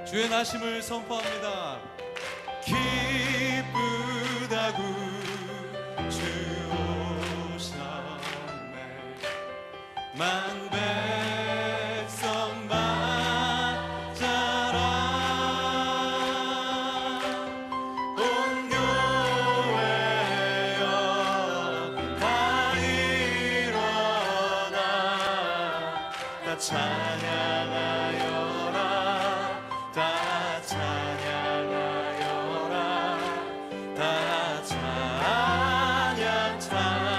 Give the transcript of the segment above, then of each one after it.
주의 나심을 선포합니다. 기쁘다구 주 오셨네. 만 백성 맞아라. 온 교회여 다 일어나. 다 찬양하여라. 다 찬양하여라. 다 찬양 찬양하여라.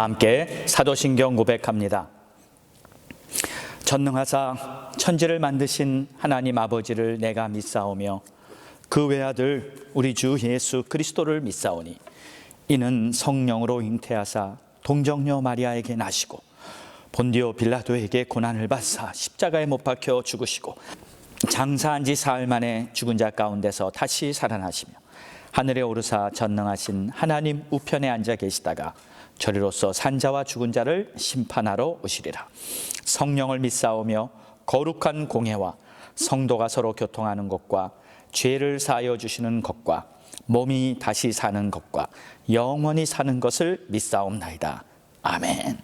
함께 사도신경 고백합니다. 전능하사 천지를 만드신 하나님 아버지를 내가 믿사오며 그 외아들 우리 주 예수 그리스도를 믿사오니 이는 성령으로 잉태하사 동정녀 마리아에게 나시고 본디오 빌라도에게 고난을 받사 십자가에 못 박혀 죽으시고 장사한 지 사흘 만에 죽은 자 가운데서 다시 살아나시며 하늘에 오르사 전능하신 하나님 우편에 앉아 계시다가 저리로서 산자와 죽은 자를 심판하러 오시리라. 성령을 믿사오며 거룩한 공회와 성도가 서로 교통하는 것과 죄를 사하여 주시는 것과 몸이 다시 사는 것과 영원히 사는 것을 믿사옵나이다. 아멘.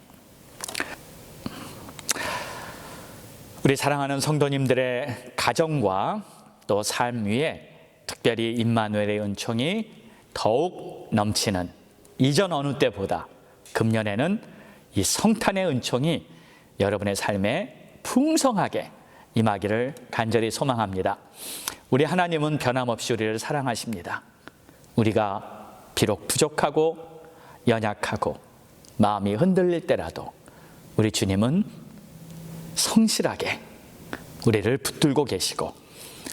우리 사랑하는 성도님들의 가정과 또 삶 위에 특별히 임마누엘의 은총이 더욱 넘치는 이전 어느 때보다 금년에는 이 성탄의 은총이 여러분의 삶에 풍성하게 임하기를 간절히 소망합니다. 우리 하나님은 변함없이 우리를 사랑하십니다. 우리가 비록 부족하고 연약하고 마음이 흔들릴 때라도 우리 주님은 성실하게 우리를 붙들고 계시고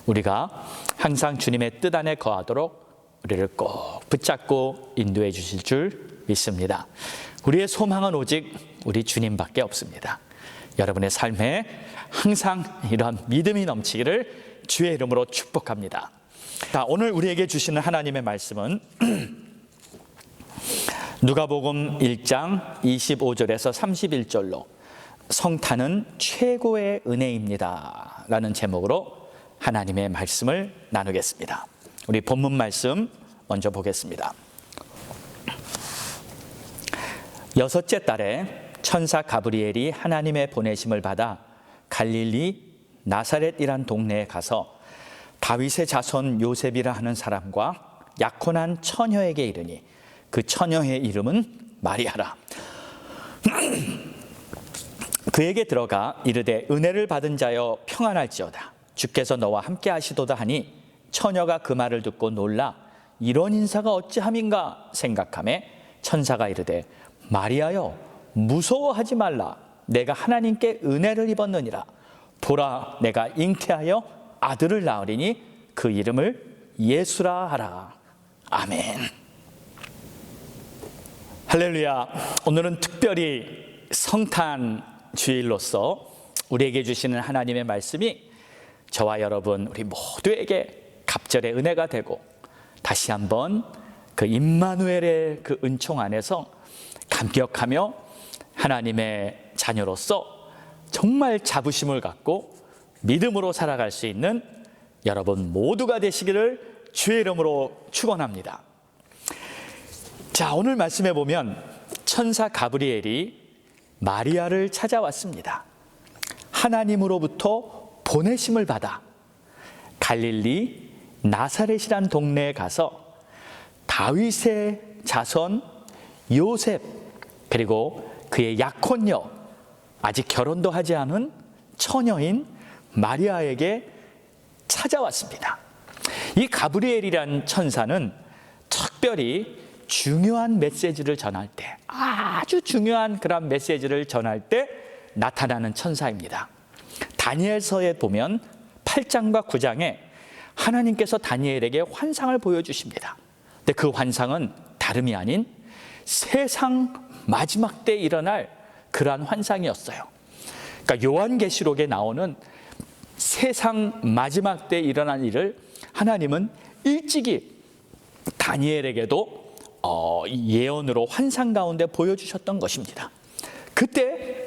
우리가 항상 주님의 뜻 안에 거하도록 우리를 꼭 붙잡고 인도해 주실 줄 믿습니다. 우리의 소망은 오직 우리 주님밖에 없습니다. 여러분의 삶에 항상 이런 믿음이 넘치기를 주의 이름으로 축복합니다. 자, 오늘 우리에게 주시는 하나님의 말씀은 누가복음 1장 25절에서 31절로 성탄은 최고의 은혜입니다 라는 제목으로 하나님의 말씀을 나누겠습니다. 우리 본문 말씀 먼저 보겠습니다. 여섯째 달에 천사 가브리엘이 하나님의 보내심을 받아 갈릴리 나사렛이란 동네에 가서 다윗의 자손 요셉이라 하는 사람과 약혼한 처녀에게 이르니 그 처녀의 이름은 마리아라. 그에게 들어가 이르되 은혜를 받은 자여 평안할지어다. 주께서 너와 함께 하시도다 하니 처녀가 그 말을 듣고 놀라 이런 인사가 어찌함인가 생각하매 천사가 이르되 마리아여 무서워하지 말라. 내가 하나님께 은혜를 입었느니라. 보라 내가 잉태하여 아들을 낳으리니 그 이름을 예수라 하라. 아멘. 할렐루야. 오늘은 특별히 성탄 주일로서 우리에게 주시는 하나님의 말씀이 저와 여러분 우리 모두에게 갑절의 은혜가 되고 다시 한번 그 임마누엘의 그 은총 안에서 감격하며 하나님의 자녀로서 정말 자부심을 갖고 믿음으로 살아갈 수 있는 여러분 모두가 되시기를 주의 이름으로 축원합니다. 자, 오늘 말씀에 보면 천사 가브리엘이 마리아를 찾아왔습니다. 하나님으로부터 보내심을 받아 갈릴리 나사렛이란 동네에 가서 다윗의 자손 요셉 그리고 그의 약혼녀 아직 결혼도 하지 않은 처녀인 마리아에게 찾아왔습니다. 이 가브리엘이란 천사는 특별히 중요한 메시지를 전할 때 아주 중요한 그런 메시지를 전할 때 나타나는 천사입니다. 다니엘서에 보면 8장과 9장에 하나님께서 다니엘에게 환상을 보여주십니다. 근데 그 환상은 다름이 아닌 세상 마지막 때 일어날 그러한 환상이었어요. 그러니까 요한계시록에 나오는 세상 마지막 때 일어날 일을 하나님은 일찍이 다니엘에게도 예언으로 환상 가운데 보여주셨던 것입니다. 그때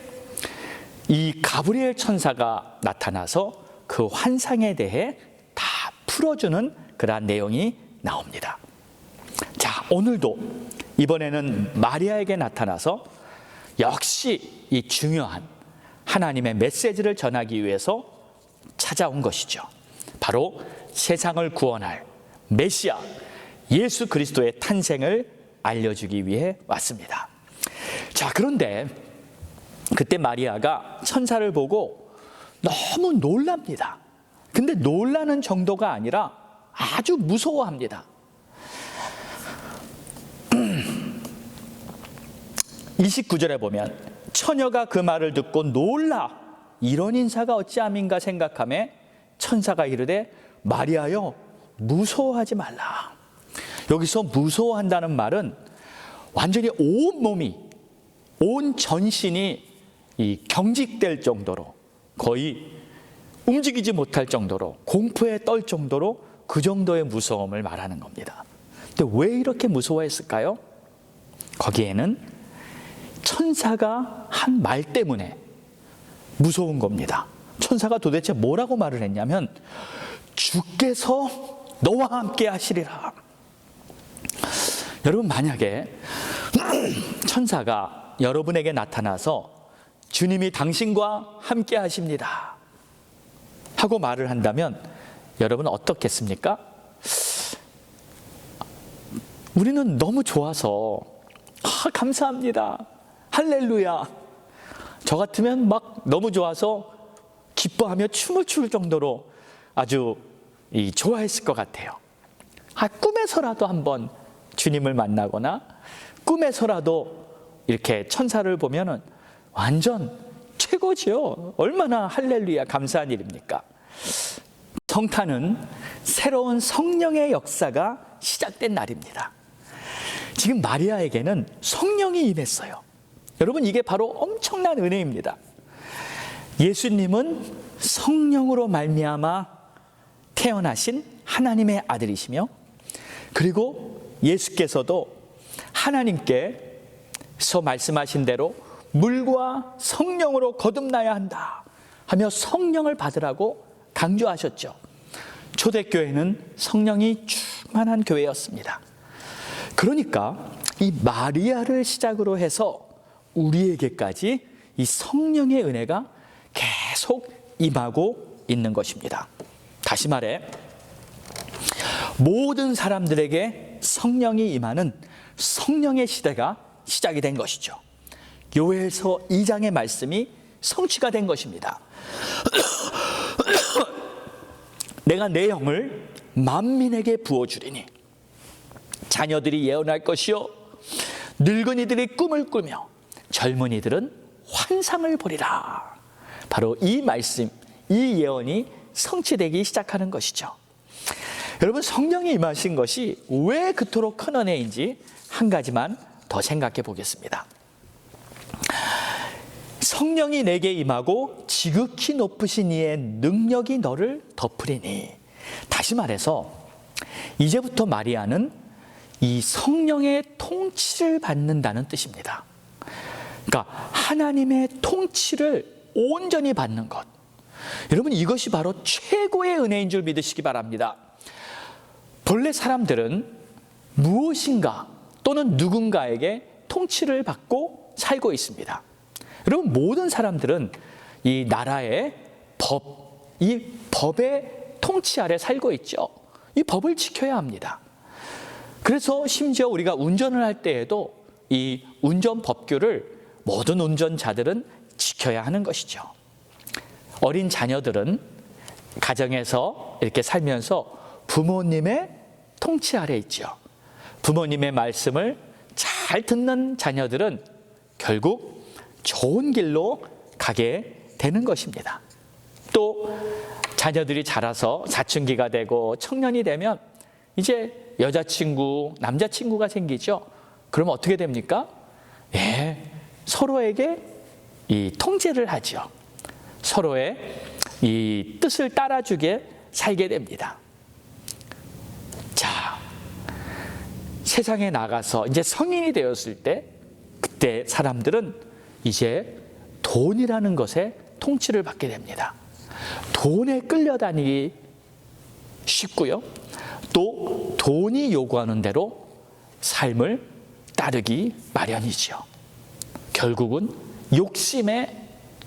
이 가브리엘 천사가 나타나서 그 환상에 대해 다 풀어주는 그러한 내용이 나옵니다. 자, 오늘도 이번에는 마리아에게 나타나서 역시 이 중요한 하나님의 메시지를 전하기 위해서 찾아온 것이죠. 바로 세상을 구원할 메시아 예수 그리스도의 탄생을 알려주기 위해 왔습니다. 자, 그런데 그때 마리아가 천사를 보고 너무 놀랍니다. 근데 놀라는 정도가 아니라 아주 무서워합니다. 29절에 보면 처녀가 그 말을 듣고 놀라 이런 인사가 어찌함인가 생각하며 천사가 이르되 마리아여 무서워하지 말라. 여기서 무서워한다는 말은 완전히 온 몸이, 온 전신이 이 경직될 정도로, 거의 움직이지 못할 정도로, 공포에 떨 정도로 그 정도의 무서움을 말하는 겁니다. 근데 왜 이렇게 무서워했을까요? 거기에는 천사가 한 말 때문에 무서운 겁니다. 천사가 도대체 뭐라고 말을 했냐면 주께서 너와 함께 하시리라. 여러분, 만약에 천사가 여러분에게 나타나서 주님이 당신과 함께 하십니다 하고 말을 한다면 여러분 어떻겠습니까? 우리는 너무 좋아서 감사합니다, 할렐루야. 저 같으면 막 너무 좋아서 기뻐하며 춤을 출 정도로 아주 좋아했을 것 같아요. 꿈에서라도 한번 주님을 만나거나 꿈에서라도 이렇게 천사를 보면은 완전 최고죠. 얼마나 할렐루야 감사한 일입니까? 성탄은 새로운 성령의 역사가 시작된 날입니다. 지금 마리아에게는 성령이 임했어요. 여러분, 이게 바로 엄청난 은혜입니다. 예수님은 성령으로 말미암아 태어나신 하나님의 아들이시며, 그리고 예수께서도 하나님께서 말씀하신 대로 물과 성령으로 거듭나야 한다 하며 성령을 받으라고 강조하셨죠. 초대교회는 성령이 충만한 교회였습니다. 그러니까 이 마리아를 시작으로 해서 우리에게까지 이 성령의 은혜가 계속 임하고 있는 것입니다. 다시 말해, 모든 사람들에게 성령이 임하는 성령의 시대가 시작이 된 것이죠. 요엘서 2장의 말씀이 성취가 된 것입니다. 내가 내 영을 만민에게 부어주리니 자녀들이 예언할 것이요 늙은이들이 꿈을 꾸며 젊은이들은 환상을 보리라. 바로 이 말씀, 이 예언이 성취되기 시작하는 것이죠. 여러분, 성령이 임하신 것이 왜 그토록 큰 은혜인지 한 가지만 더 생각해 보겠습니다. 성령이 내게 임하고 지극히 높으신 이의 능력이 너를 덮으리니. 다시 말해서 이제부터 마리아는 이 성령의 통치를 받는다는 뜻입니다. 그러니까 하나님의 통치를 온전히 받는 것. 여러분, 이것이 바로 최고의 은혜인 줄 믿으시기 바랍니다. 본래 사람들은 무엇인가 또는 누군가에게 통치를 받고 살고 있습니다. 여러분, 모든 사람들은 이 나라의 법, 이 법의 통치 아래 살고 있죠. 이 법을 지켜야 합니다. 그래서 심지어 우리가 운전을 할 때에도 이 운전 법규를 모든 운전자들은 지켜야 하는 것이죠. 어린 자녀들은 가정에서 이렇게 살면서 부모님의 통치 아래 있죠. 부모님의 말씀을 잘 듣는 자녀들은 결국 좋은 길로 가게 되는 것입니다. 또 자녀들이 자라서 사춘기가 되고 청년이 되면 이제 여자친구, 남자친구가 생기죠. 그럼 어떻게 됩니까? 서로에게 이 통제를 하죠. 서로의 이 뜻을 따라주게 살게 됩니다. 자, 세상에 나가서 이제 성인이 되었을 때, 그때 사람들은 이제 돈이라는 것에 통치를 받게 됩니다. 돈에 끌려다니기 쉽고요. 또 돈이 요구하는 대로 삶을 따르기 마련이죠. 결국은 욕심의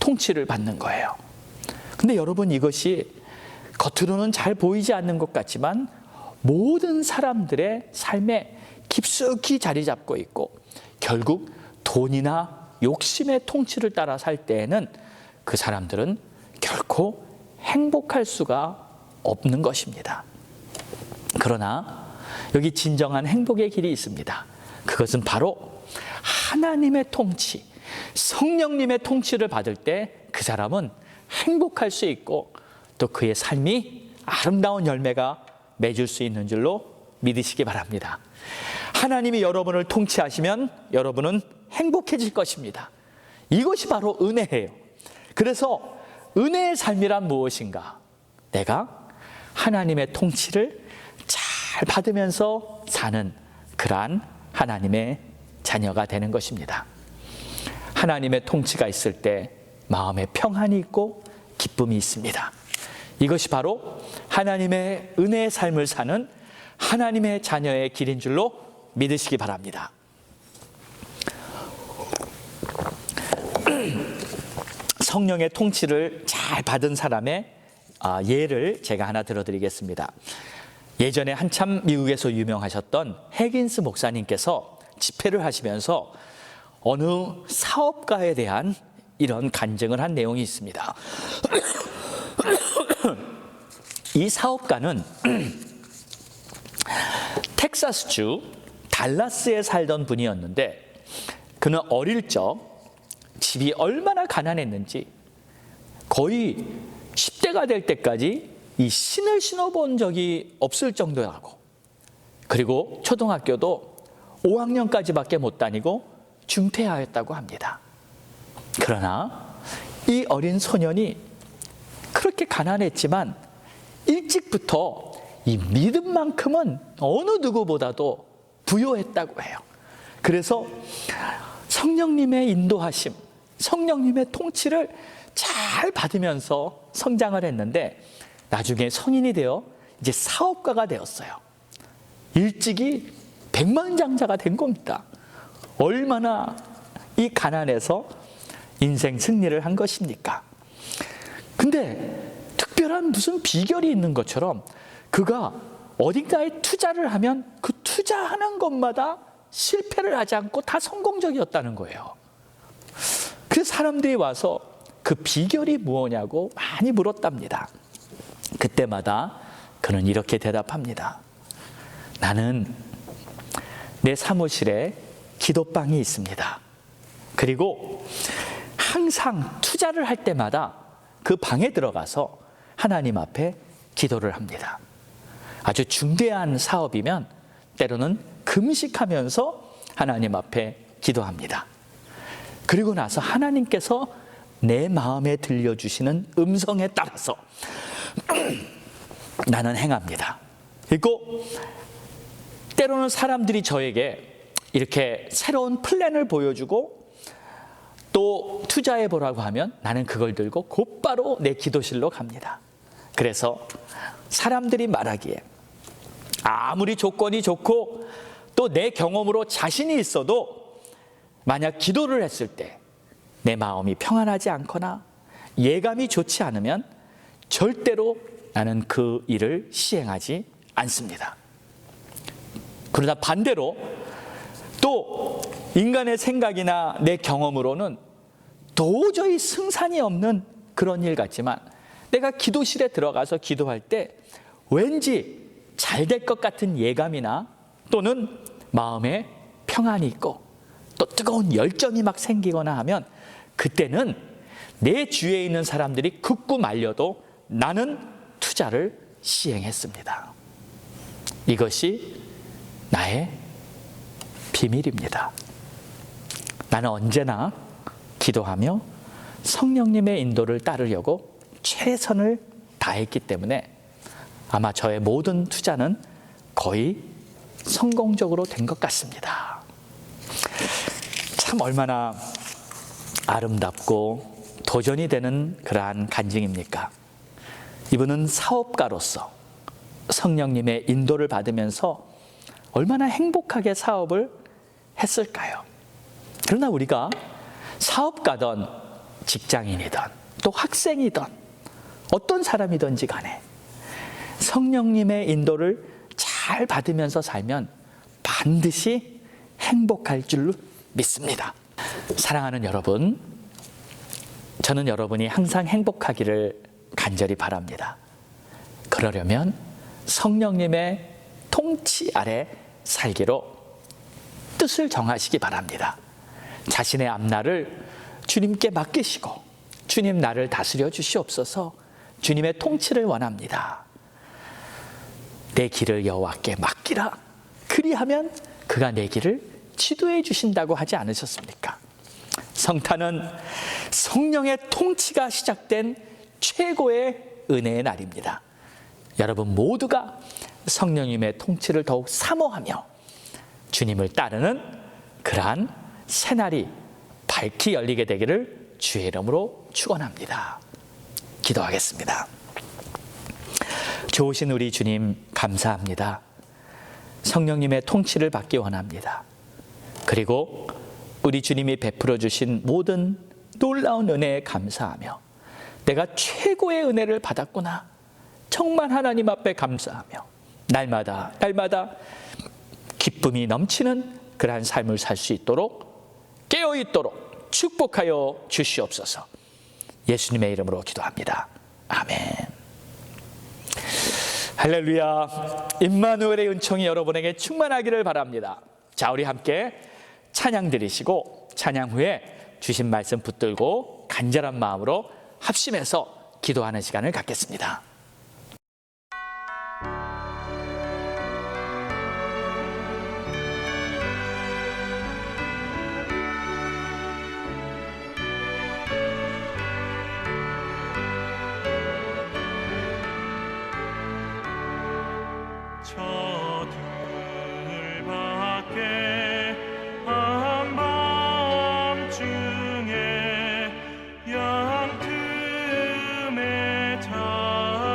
통치를 받는 거예요. 근데 여러분, 이것이 겉으로는 잘 보이지 않는 것 같지만 모든 사람들의 삶에 깊숙이 자리 잡고 있고, 결국 돈이나 욕심의 통치를 따라 살 때에는 그 사람들은 결코 행복할 수가 없는 것입니다. 그러나 여기 진정한 행복의 길이 있습니다. 그것은 바로 하나님의 통치, 성령님의 통치를 받을 때 그 사람은 행복할 수 있고 또 그의 삶이 아름다운 열매가 맺을 수 있는 줄로 믿으시기 바랍니다. 하나님이 여러분을 통치하시면 여러분은 행복해질 것입니다. 이것이 바로 은혜예요. 그래서 은혜의 삶이란 무엇인가? 내가 하나님의 통치를 잘 받으면서 사는 그러한 하나님의 자녀가 되는 것입니다. 하나님의 통치가 있을 때 마음에 평안이 있고 기쁨이 있습니다. 이것이 바로 하나님의 은혜의 삶을 사는 하나님의 자녀의 길인 줄로 믿으시기 바랍니다. 성령의 통치를 잘 받은 사람의 예를 제가 하나 들어드리겠습니다. 예전에 한참 미국에서 유명하셨던 해긴스 목사님께서 집회를 하시면서 어느 사업가에 대한 이런 간증을 한 내용이 있습니다. 이 사업가는 텍사스주 달라스에 살던 분이었는데 그는 어릴 적 집이 얼마나 가난했는지 거의 10대가 될 때까지 이 신을 신어본 적이 없을 정도라고, 그리고 초등학교도 5학년까지밖에 못 다니고 중퇴하였다고 합니다. 그러나 이 어린 소년이 그렇게 가난했지만 일찍부터 이 믿음만큼은 어느 누구보다도 부요했다고 해요. 그래서 성령님의 인도하심, 성령님의 통치를 잘 받으면서 성장을 했는데 나중에 성인이 되어 이제 사업가가 되었어요. 일찍이 백만장자가 된 겁니다. 얼마나 이 가난에서 인생 승리를 한 것입니까? 근데 특별한 무슨 비결이 있는 것처럼 그가 어딘가에 투자를 하면 그 투자하는 것마다 실패를 하지 않고 다 성공적이었다는 거예요. 그래서 사람들이 와서 그 비결이 무엇냐고 많이 물었답니다. 그때마다 그는 이렇게 대답합니다. 나는 내 사무실에 기도방이 있습니다. 그리고 항상 투자를 할 때마다 그 방에 들어가서 하나님 앞에 기도를 합니다. 아주 중대한 사업이면 때로는 금식하면서 하나님 앞에 기도합니다. 그리고 나서 하나님께서 내 마음에 들려주시는 음성에 따라서 나는 행합니다. 그리고 때로는 사람들이 저에게 이렇게 새로운 플랜을 보여주고 또 투자해 보라고 하면 나는 그걸 들고 곧바로 내 기도실로 갑니다. 그래서 사람들이 말하기에 아무리 조건이 좋고 또 내 경험으로 자신이 있어도 만약 기도를 했을 때 내 마음이 평안하지 않거나 예감이 좋지 않으면 절대로 나는 그 일을 시행하지 않습니다. 그러나 반대로 또 인간의 생각이나 내 경험으로는 도저히 승산이 없는 그런 일 같지만 내가 기도실에 들어가서 기도할 때 왠지 잘 될 것 같은 예감이나 또는 마음에 평안이 있고 또 뜨거운 열정이 막 생기거나 하면 그때는 내 주위에 있는 사람들이 극구 말려도 나는 투자를 시행했습니다. 이것이 나의 비밀입니다. 나는 언제나 기도하며 성령님의 인도를 따르려고 최선을 다했기 때문에 아마 저의 모든 투자는 거의 성공적으로 된 것 같습니다. 참 얼마나 아름답고 도전이 되는 그러한 간증입니까? 이분은 사업가로서 성령님의 인도를 받으면서 얼마나 행복하게 사업을 했을까요? 그러나 우리가 사업가든 직장인이든 또 학생이든 어떤 사람이든지 간에 성령님의 인도를 잘 받으면서 살면 반드시 행복할 줄 믿습니다. 사랑하는 여러분, 저는 여러분이 항상 행복하기를 간절히 바랍니다. 그러려면 성령님의 통치 아래 살기로 뜻을 정하시기 바랍니다. 자신의 앞날을 주님께 맡기시고 주님 나를 다스려 주시옵소서. 주님의 통치를 원합니다. 내 길을 여호와께 맡기라. 그리하면 그가 내 길을 지도해 주신다고 하지 않으셨습니까? 성탄은 성령의 통치가 시작된 최고의 은혜의 날입니다. 여러분 모두가 성령님의 통치를 더욱 사모하며 주님을 따르는 그러한 새날이 밝히 열리게 되기를 주의 이름으로 축원합니다. 기도하겠습니다. 좋으신 우리 주님 감사합니다. 성령님의 통치를 받기 원합니다. 그리고 우리 주님이 베풀어 주신 모든 놀라운 은혜에 감사하며 내가 최고의 은혜를 받았구나. 정말 하나님 앞에 감사하며 날마다 기쁨이 넘치는 그러한 삶을 살 수 있도록 깨어있도록 축복하여 주시옵소서. 예수님의 이름으로 기도합니다. 아멘. 할렐루야. 임마누엘의 은총이 여러분에게 충만하기를 바랍니다. 자, 우리 함께 찬양 드리시고 찬양 후에 주신 말씀 붙들고 간절한 마음으로 합심해서 기도하는 시간을 갖겠습니다. 저 들밖에 한밤중에 양 틈에 자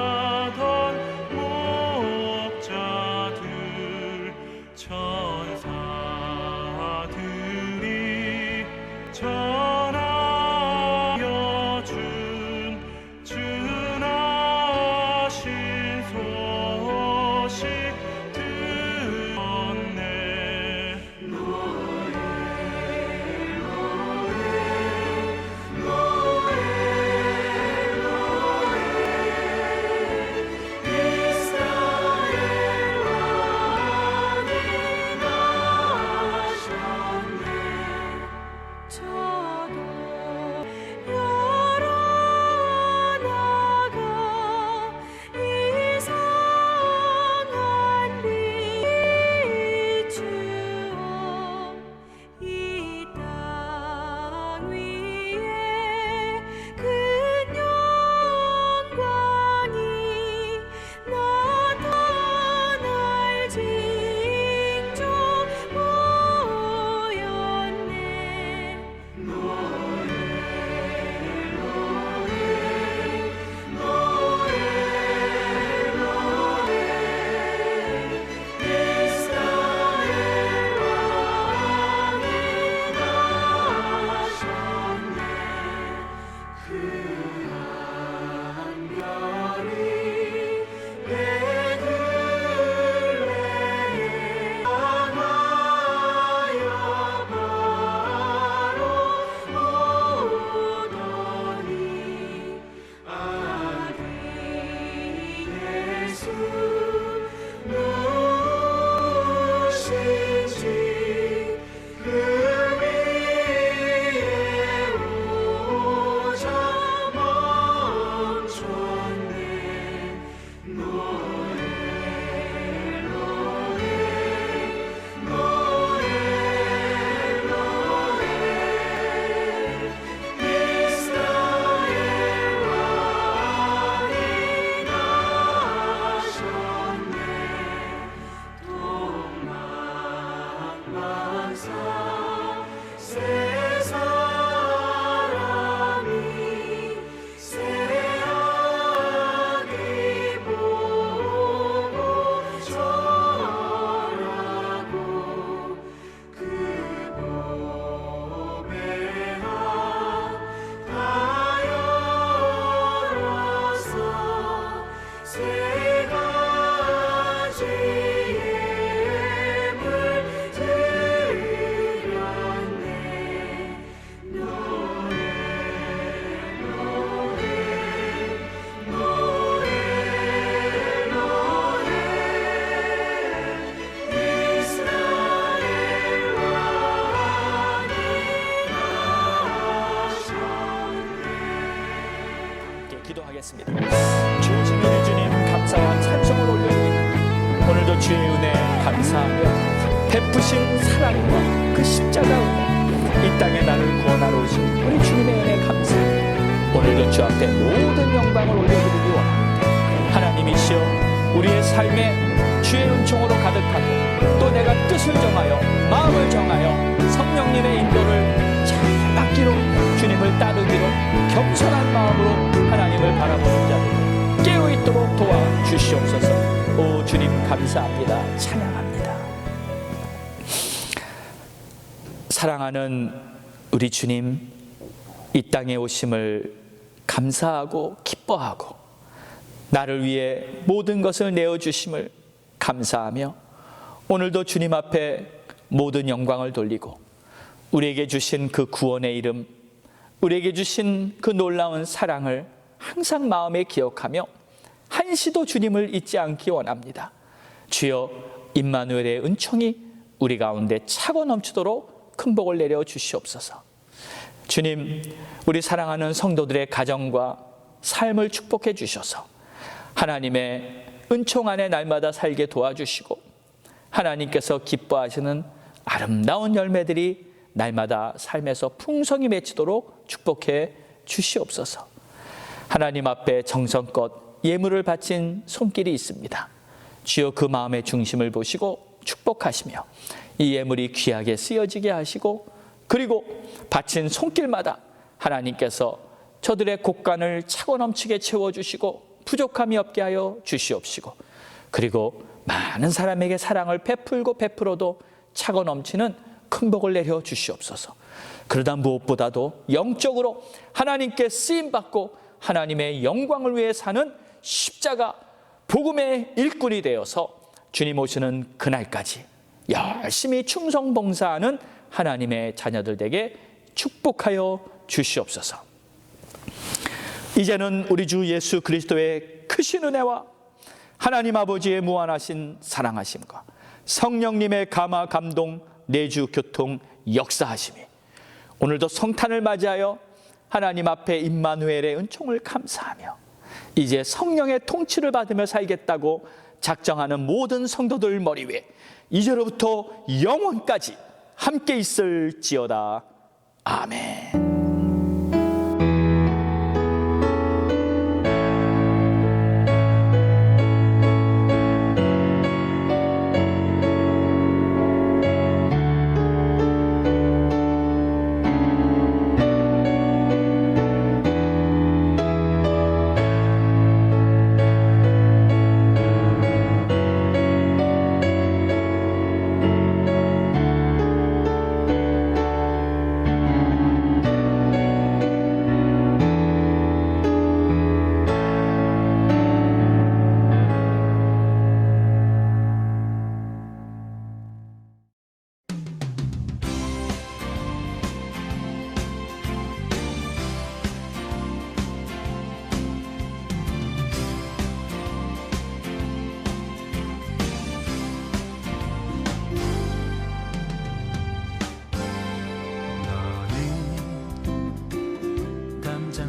기도하겠습니다. 주신 은혜 주님 감사와 찬송을 올려드립니다. 오늘도 주의 은혜 감사하며 베푸신 사랑과 그 십자가 은혜, 이 땅에 나를 구원하러 오신 우리 주님의 은혜 감사합니다. 오늘도 주 앞에 모든 영광을 올려드리기 원합니다. 하나님이시여, 우리의 삶에 주의 은총으로 가득하고 또 내가 뜻을 정하여 마음을 정하여 성령님의 인도를 잘 받기로, 주님을 따르기로 겸손한 마음으로 하나님을 바라보는 자들 깨어있도록 도와주시옵소서. 오 주님 감사합니다. 찬양합니다. 사랑하는 우리 주님, 이 땅에 오심을 감사하고 기뻐하고 나를 위해 모든 것을 내어주심을 감사하며 오늘도 주님 앞에 모든 영광을 돌리고 우리에게 주신 그 구원의 이름, 우리에게 주신 그 놀라운 사랑을 항상 마음에 기억하며 한시도 주님을 잊지 않기 원합니다. 주여, 임마누엘의 은총이 우리 가운데 차고 넘치도록 큰 복을 내려 주시옵소서. 주님, 우리 사랑하는 성도들의 가정과 삶을 축복해 주셔서 하나님의 은총 안에 날마다 살게 도와주시고 하나님께서 기뻐하시는 아름다운 열매들이 날마다 삶에서 풍성히 맺히도록 축복해 주시옵소서. 하나님 앞에 정성껏 예물을 바친 손길이 있습니다. 주여, 그 마음의 중심을 보시고 축복하시며 이 예물이 귀하게 쓰여지게 하시고, 그리고 바친 손길마다 하나님께서 저들의 곳간을 차고 넘치게 채워주시고 부족함이 없게 하여 주시옵시고, 그리고 많은 사람에게 사랑을 베풀고 베풀어도 차고 넘치는 큰 복을 내려 주시옵소서. 그러다 무엇보다도 영적으로 하나님께 쓰임받고 하나님의 영광을 위해 사는 십자가 복음의 일꾼이 되어서 주님 오시는 그날까지 열심히 충성봉사하는 하나님의 자녀들 되게 축복하여 주시옵소서. 이제는 우리 주 예수 그리스도의 크신 은혜와 하나님 아버지의 무한하신 사랑하심과 성령님의 감화 감동 내주 교통 역사하심이 오늘도 성탄을 맞이하여 하나님 앞에 임마누엘의 은총을 감사하며 이제 성령의 통치를 받으며 살겠다고 작정하는 모든 성도들 머리 위에 이제로부터 영원까지 함께 있을지어다. 아멘.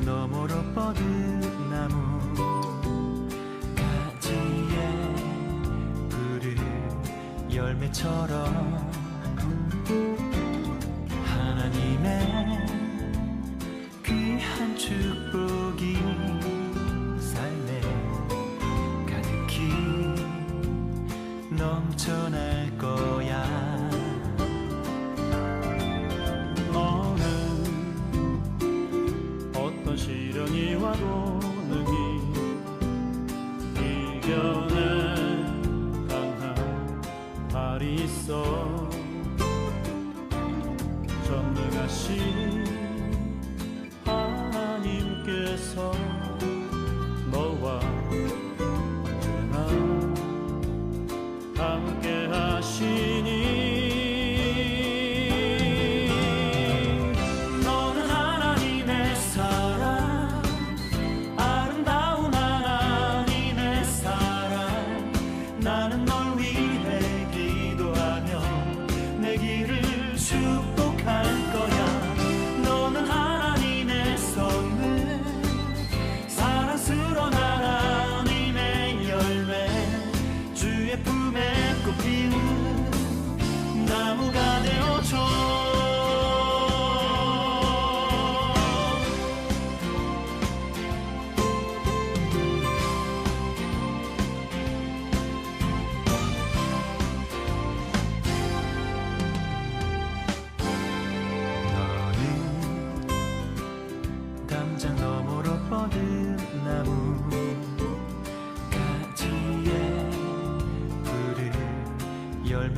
너머로 뻗은 나무 가지에 푸른 열매처럼 하나님의 귀한 축복이 삶에 가득히 넘쳐날 거야. 시련이 와도 능히 이겨낼 강한 발이 있어. 전능하신 하나님께서 너와 언제나 함께 하시니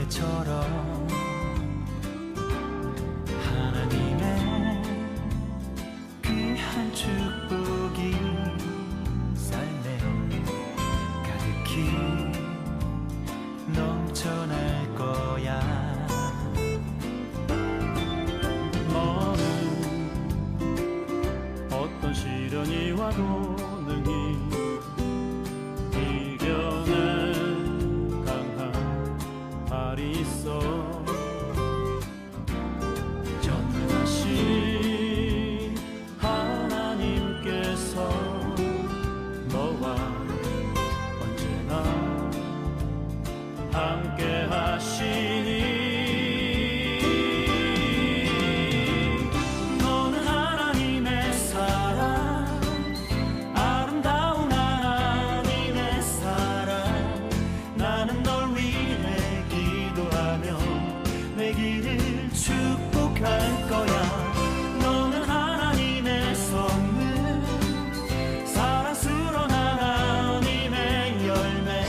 것처럼 하나님의 귀한 축복이 삶에 가득히 넘쳐날 거야. 너는 어떤 시련이 와도 능히 이겨낸 강한 발이 있어. 전능하신 하나님께서 너와 언제나 함께 하시니 너는 하나님의 사랑, 아름다운 하나님의 사랑. 나는 널 위해 기도하며 내 길을 축복할 거야. 너는 하나님의 선물, 사랑스러운 하나님의 열매,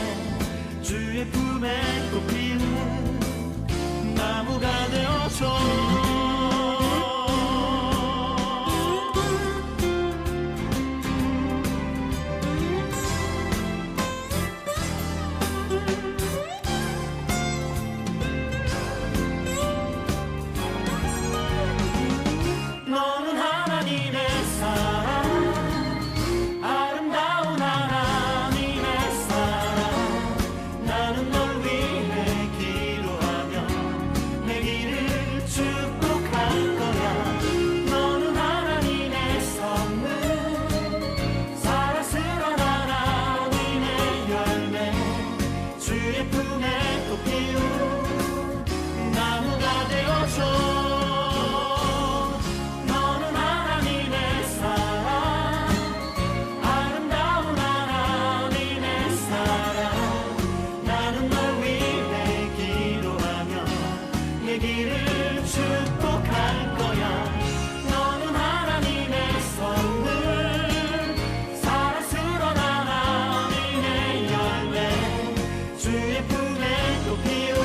주의 품에 꽃 피우는 나무가 되어줘. 너는 하나님의 사랑, 아름다운 하나님의 사랑. 나는 널 위해 기도하며 내 길을 축복할 거야. 너는 하나님의 선물, 사랑스러운 하나님의 열매, 주의 품에 꽃 피운 나무가 되어줘. 너는 하나님의 사랑, 아름다운 하나님의 사랑. 나는 널 위해 기도하며 내 길을 축복할 거야. 너는 하나님의 선물, 사랑스러운 하나님의 열매, 주의 품에 꽃 피운